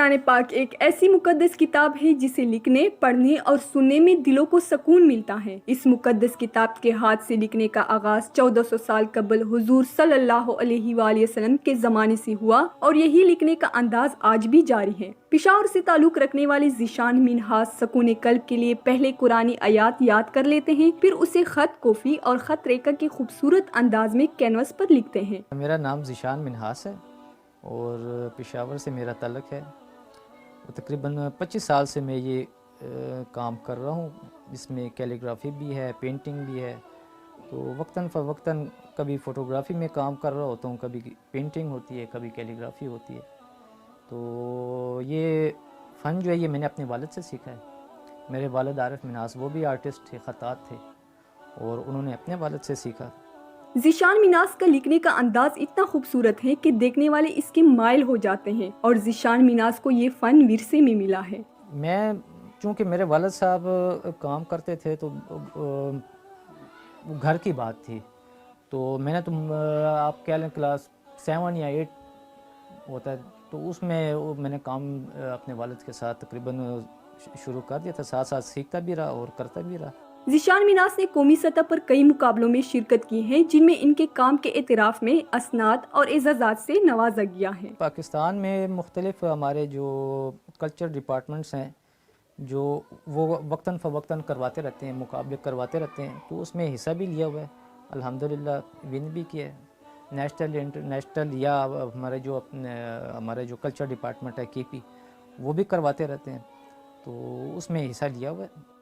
कुरान पाक एक ऐसी मुकद्दस किताब है जिसे लिखने, पढ़ने और सुनने में दिलों को सुकून मिलता है। इस मुकद्दस किताब के हाथ से लिखने का आगाज 1400 साल कबल हुजूर सल्लल्लाहु अलैहि वसल्लम के ज़माने से हुआ और यही लिखने का अंदाज आज भी जारी है। पेशावर से ताल्लुक रखने वाले ज़ीशान मिन्हाज सकून कल्ब के लिए पहले कुरानी आयात याद कर लेते हैं, फिर उसे खत कोफी और खत रेखा के खूबसूरत अंदाज में कैनवस पर लिखते हैं। मेरा नाम ज़ीशान मिन्हाज है और पेशावर से मेरा ताल्लुक़ है। तकरीबन 25 साल से मैं ये काम कर रहा हूँ, जिसमें कैलीग्राफी भी है, पेंटिंग भी है। तो वक्तन फ़वक्तन कभी फ़ोटोग्राफ़ी में काम कर रहा होता हूँ, कभी पेंटिंग होती है, कभी कैलीग्राफी होती है। तो ये फ़न जो है ये मैंने अपने वालिद से सीखा है। मेरे वालिद आरिफ मिन्हाज वो भी आर्टिस्ट थे, ख़त्तात थे और उन्होंने अपने वालिद से सीखा। ज़ीशान मिन्हाज का लिखने का अंदाज इतना खूबसूरत है कि देखने वाले इसके माइल हो जाते हैं और ज़ीशान मिन्हाज को ये फ़न विरसे में मिला है। मैं चूँकि मेरे वालिद साहब काम करते थे तो घर की बात थी, तो मैंने आप कह लें क्लास 7 या 8 होता है, तो उसमें मैंने काम अपने वालिद के साथ तकरीबन शुरू कर दिया था। साथ साथ सीखता भी रहा और करता भी रहा। ज़ीशान मिन्हाज ने कौमी सतह पर कई मुकाबलों में शिरकत की है, जिनमें इनके काम के एतराफ़ में असनाद और एजाज़ात से नवाजा गया है। पाकिस्तान में मुख्तलिफ हमारे जो कल्चर डिपार्टमेंट्स हैं, जो वो वक्तन फ़वक्तन करवाते रहते हैं, मुकाबले करवाते रहते हैं, तो उसमें हिस्सा भी लिया हुआ है। अल्हम्दुलिल्लाह विन भी किया है। नेशनल इंटरनेशनल या हमारे जो कल्चर डिपार्टमेंट है KP, वो भी करवाते रहते हैं, तो उसमें हिस्सा लिया हुआ है।